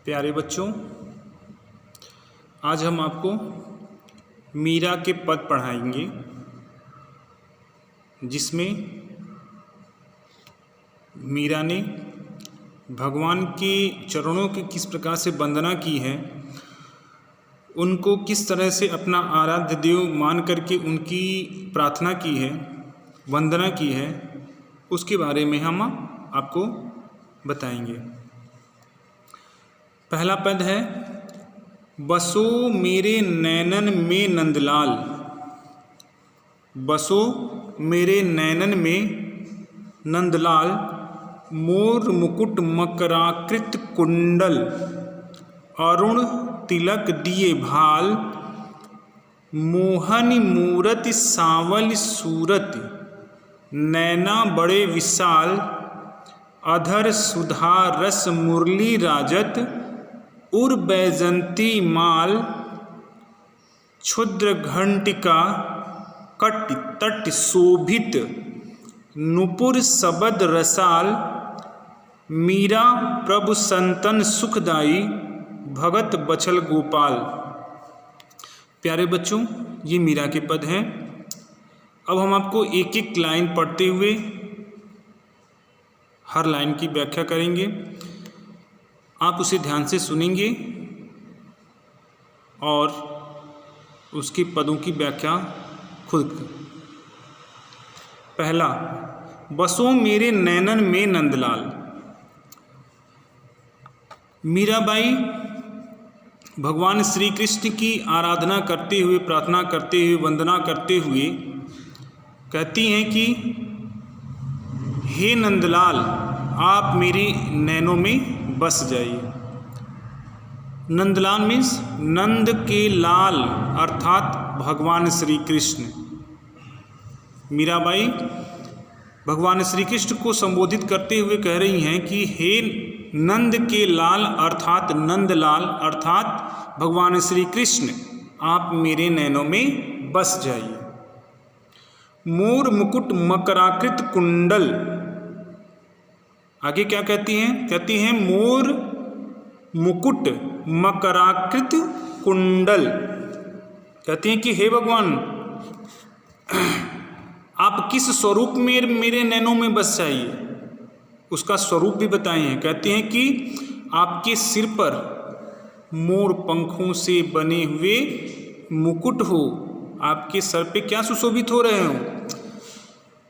प्यारे बच्चों, आज हम आपको मीरा के पद पढ़ाएंगे, जिसमें मीरा ने भगवान के चरणों की किस प्रकार से वंदना की है, उनको किस तरह से अपना आराध्य देव मान करके उनकी प्रार्थना की है, वंदना की है, उसके बारे में हम आपको बताएंगे। पहला पद है, बसो मेरे नैनन में नंदलाल। बसो मेरे नैनन में नंदलाल, मोर मुकुट मकराकृत कुंडल, अरुण तिलक दिए भाल, मोहन मूरति सांवल सूरत, नैना बड़े विशाल, अधर सुधा रस मुरली राजत, उर बैजंती माल, क्षुद्र घंटिका कट तट शोभित, नुपुर सबद रसाल, मीरा प्रभु संतन सुखदाई, भगत बछल गोपाल। प्यारे बच्चों, ये मीरा के पद हैं। अब हम आपको एक एक लाइन पढ़ते हुए हर लाइन की व्याख्या करेंगे। आप उसे ध्यान से सुनेंगे और उसके पदों की व्याख्या खुद। पहला, बसो मेरे नैनन में नंदलाल। मीराबाई भगवान श्री कृष्ण की आराधना करते हुए, प्रार्थना करते हुए, वंदना करते हुए कहती हैं कि हे नंदलाल, आप मेरी नैनों में बस जाइए। नंदलाल मीन्स नंद के लाल, अर्थात भगवान श्री कृष्ण। मीराबाई भगवान श्री कृष्ण को संबोधित करते हुए कह रही हैं कि हे नंद के लाल अर्थात नंदलाल अर्थात भगवान श्री कृष्ण, आप मेरे नैनों में बस जाइए। मोर मुकुट मकराकृत कुंडल। आगे क्या कहती हैं? कहती हैं मोर मुकुट मकराकृत कुंडल। कहती हैं कि हे भगवान, आप किस स्वरूप में मेरे नैनों में बस जाइए, उसका स्वरूप भी बताए हैं। कहते हैं कि आपके सिर पर मोर पंखों से बने हुए मुकुट हो, आपके सर पे क्या सुशोभित हो रहे हो?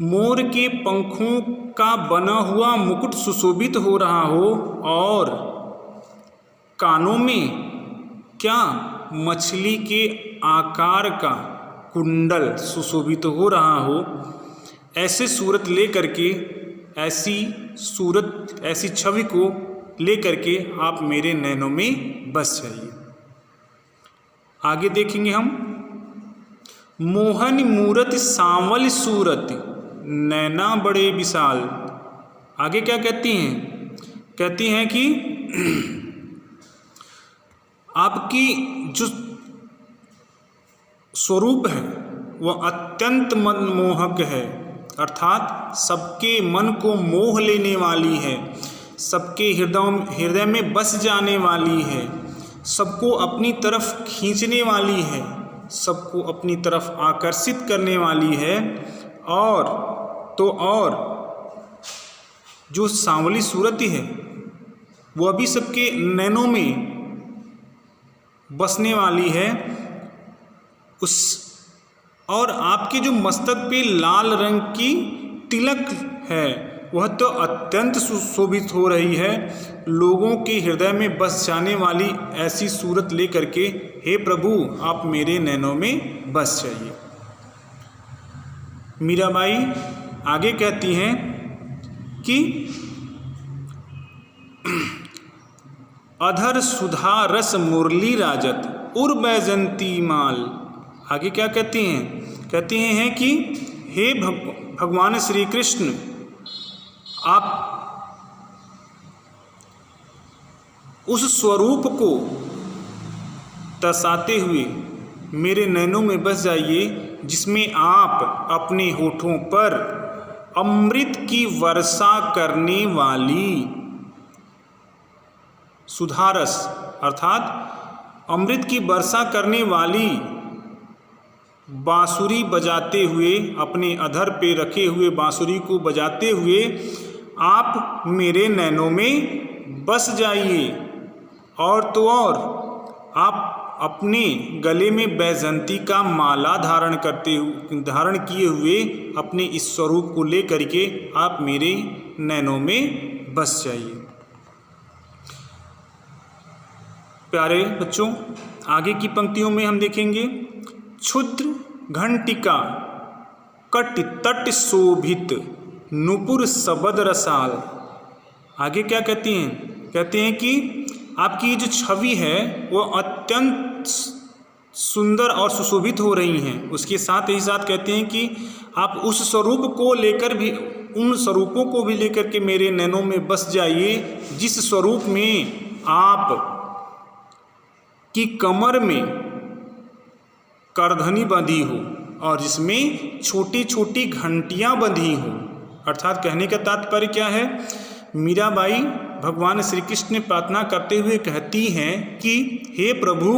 मोर के पंखों का बना हुआ मुकुट सुशोभित हो रहा हो, और कानों में क्या मछली के आकार का कुंडल सुशोभित हो रहा हो। ऐसे सूरत ले करके, ऐसी सूरत, ऐसी छवि को ले करके आप मेरे नैनों में बस जाइए। आगे देखेंगे हम, मोहन मूरत सांवल सूरत, नैना बड़े विशाल। आगे क्या कहती हैं? कहती हैं कि आपकी जो स्वरूप है वह अत्यंत मनमोहक है, अर्थात सबके मन को मोह लेने वाली है, सबके हृदय में बस जाने वाली है, सबको अपनी तरफ खींचने वाली है, सबको अपनी तरफ आकर्षित करने वाली है। और जो सांवली सूरत है वह भी सबके नैनों में बसने वाली है। और आपके जो मस्तक पे लाल रंग की तिलक है वह तो अत्यंत सुशोभित हो रही है। लोगों के हृदय में बस जाने वाली ऐसी सूरत लेकर के हे प्रभु, आप मेरे नैनों में बस जाइए। मीराबाई आगे कहती हैं कि अधर सुधा रस मुरली राजत, उर बैजंती माल। आगे क्या कहती हैं? कहती हैं कि हे भगवान श्री कृष्ण, आप उस स्वरूप को दर्शाते हुए मेरे नैनों में बस जाइए, जिसमें आप अपने होठों पर अमृत की वर्षा करने वाली सुधारस अर्थात अमृत की वर्षा करने वाली बांसुरी बजाते हुए, अपने अधर पे रखे हुए बांसुरी को बजाते हुए आप मेरे नैनों में बस जाइए। और तो और आप अपने गले में बैजंती का माला धारण किए हुए अपने इस स्वरूप को ले करके आप मेरे नैनों में बस जाइए। प्यारे बच्चों, आगे की पंक्तियों में हम देखेंगे, क्षुद्र घंटिका कट तट शोभित नुपुर सबद रसाल। आगे क्या कहती हैं? कहते हैं कि आपकी जो छवि है वो अत्यंत सुंदर और सुशोभित हो रही हैं। उसके साथ ही साथ कहते हैं कि आप उस स्वरूप को लेकर भी, उन स्वरूपों को भी लेकर के मेरे नैनों में बस जाइए जिस स्वरूप में आप की कमर में करधनी बंधी हो और जिसमें छोटी छोटी घंटियां बंधी हो। अर्थात कहने का तात्पर्य क्या है? मीराबाई भगवान श्री कृष्ण ने प्रार्थना करते हुए कहती हैं कि हे प्रभु,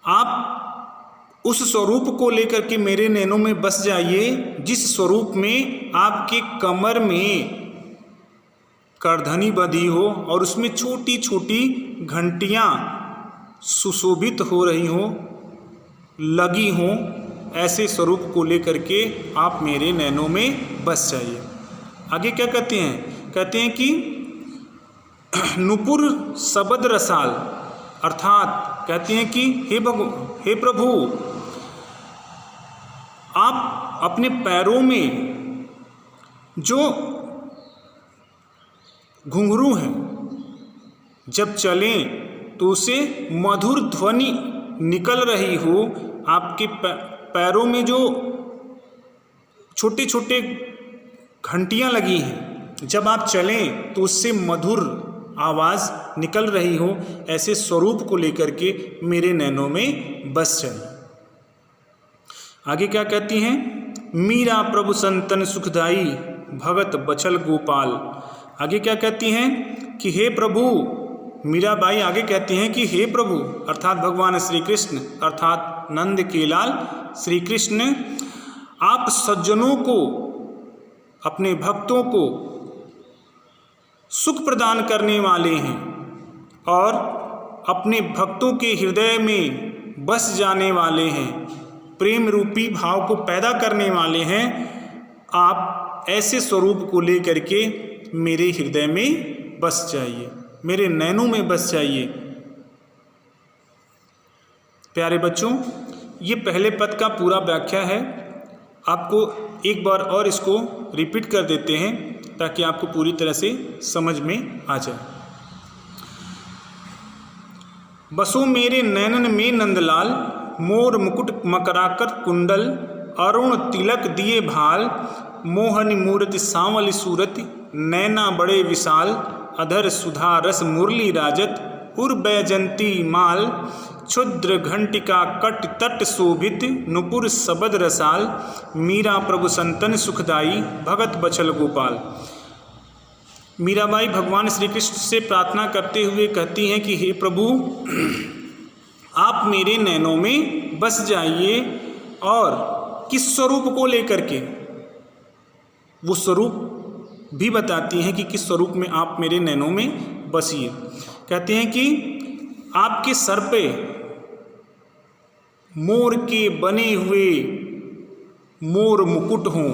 आप उस स्वरूप को लेकर के मेरे नैनों में बस जाइए जिस स्वरूप में आपके कमर में करधनी बंधी हो और उसमें छोटी छोटी घंटियां सुशोभित हो रही हो, लगी हो। ऐसे स्वरूप को लेकर के आप मेरे नैनों में बस जाइए। आगे क्या कहते हैं? कहते हैं कि नुपुर सबद रसाल अर्थात कहते हैं कि हे प्रभु, आप अपने पैरों में जो घुंघरू हैं जब चलें तो उसे मधुर ध्वनि निकल रही हो। आपके पैरों में जो छोटे छोटे घंटियां लगी हैं, जब आप चलें तो उससे मधुर आवाज़ निकल रही हो। ऐसे स्वरूप को लेकर के मेरे नैनों में बस जाइए। आगे क्या कहती हैं? मीरा प्रभु संतन सुखदाई भगत बचल गोपाल। आगे क्या कहती हैं कि हे प्रभु, मीराबाई आगे कहती हैं कि हे प्रभु अर्थात भगवान श्री कृष्ण अर्थात नंद के लाल श्री कृष्ण, आप सज्जनों को, अपने भक्तों को सुख प्रदान करने वाले हैं और अपने भक्तों के हृदय में बस जाने वाले हैं, प्रेम रूपी भाव को पैदा करने वाले हैं। आप ऐसे स्वरूप को लेकर के मेरे हृदय में बस जाइए, मेरे नैनों में बस जाइए। प्यारे बच्चों, ये पहले पद का पूरा व्याख्या है। आपको एक बार और इसको रिपीट कर देते हैं ताकि आपको पूरी तरह से समझ में आ जाए। बसो मेरे नैनन में नंदलाल, मोर मुकुट मकराकर कुंडल, अरुण तिलक दिए भाल, मोहनी मूर्ति सांवली सूरत, नैना बड़े विशाल, अधर सुधा रस मुरली राजत, उर बैजंती माल, क्षुद्र घंटिका कट तट शोभित, नुपुर सबद रसाल, मीरा प्रभु संतन सुखदाई भगत बचल गोपाल। मीराबाई भगवान श्री कृष्ण से प्रार्थना करते हुए कहती हैं कि हे प्रभु, आप मेरे नैनों में बस जाइए। और किस स्वरूप को लेकर के? वो स्वरूप भी बताती हैं कि किस स्वरूप में आप मेरे नैनों में बसिए। कहते हैं कि आपके सर पे मोर के बने हुए मोर मुकुट हों,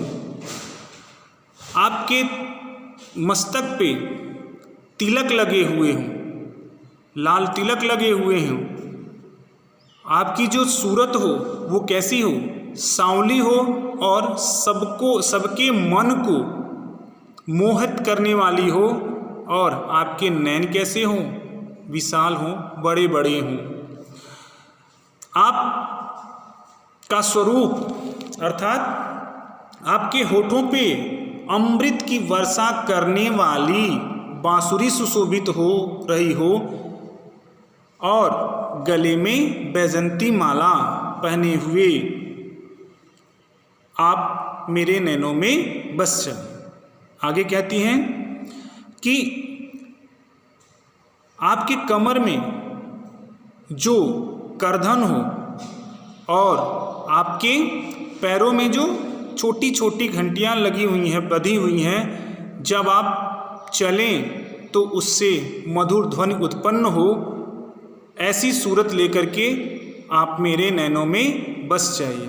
आपके मस्तक पे तिलक लगे हुए हों, लाल तिलक लगे हुए हों, आपकी जो सूरत हो वो कैसी हो? सांवली हो और सबके मन को मोहित करने वाली हो। और आपके नैन कैसे हों? विशाल हों, बड़े बड़े हों। आपका स्वरूप अर्थात आपके होठों पे अमृत की वर्षा करने वाली बांसुरी सुशोभित हो रही हो और गले में बैजंती माला पहने हुए आप मेरे नैनों में बस जाए। आगे कहती हैं कि आपके कमर में जो करधन हो और आपके पैरों में जो छोटी छोटी घंटियाँ लगी हुई हैं, बंधी हुई हैं, जब आप चलें तो उससे मधुर ध्वनि उत्पन्न हो, ऐसी सूरत लेकर के आप मेरे नैनों में बस जाइए।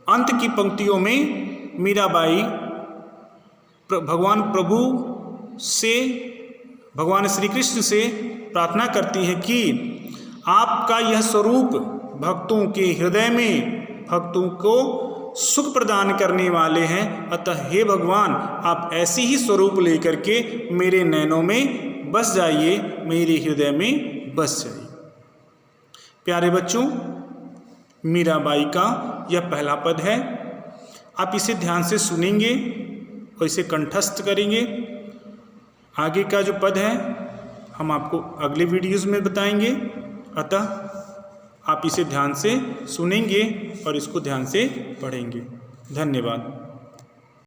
अंत की पंक्तियों में मीराबाई भगवान प्रभु से, भगवान श्री कृष्ण से प्रार्थना करती हैं कि आपका यह स्वरूप भक्तों के हृदय में भक्तों को सुख प्रदान करने वाले हैं, अतः हे भगवान आप ऐसी ही स्वरूप लेकर के मेरे नैनों में बस जाइए, मेरे हृदय में बस जाइए। प्यारे बच्चों, मीराबाई का यह पहला पद है। आप इसे ध्यान से सुनेंगे और इसे कंठस्थ करेंगे। आगे का जो पद है हम आपको अगले वीडियोज़ में बताएंगे, अतः आप इसे ध्यान से सुनेंगे और इसको ध्यान से पढ़ेंगे। धन्यवाद।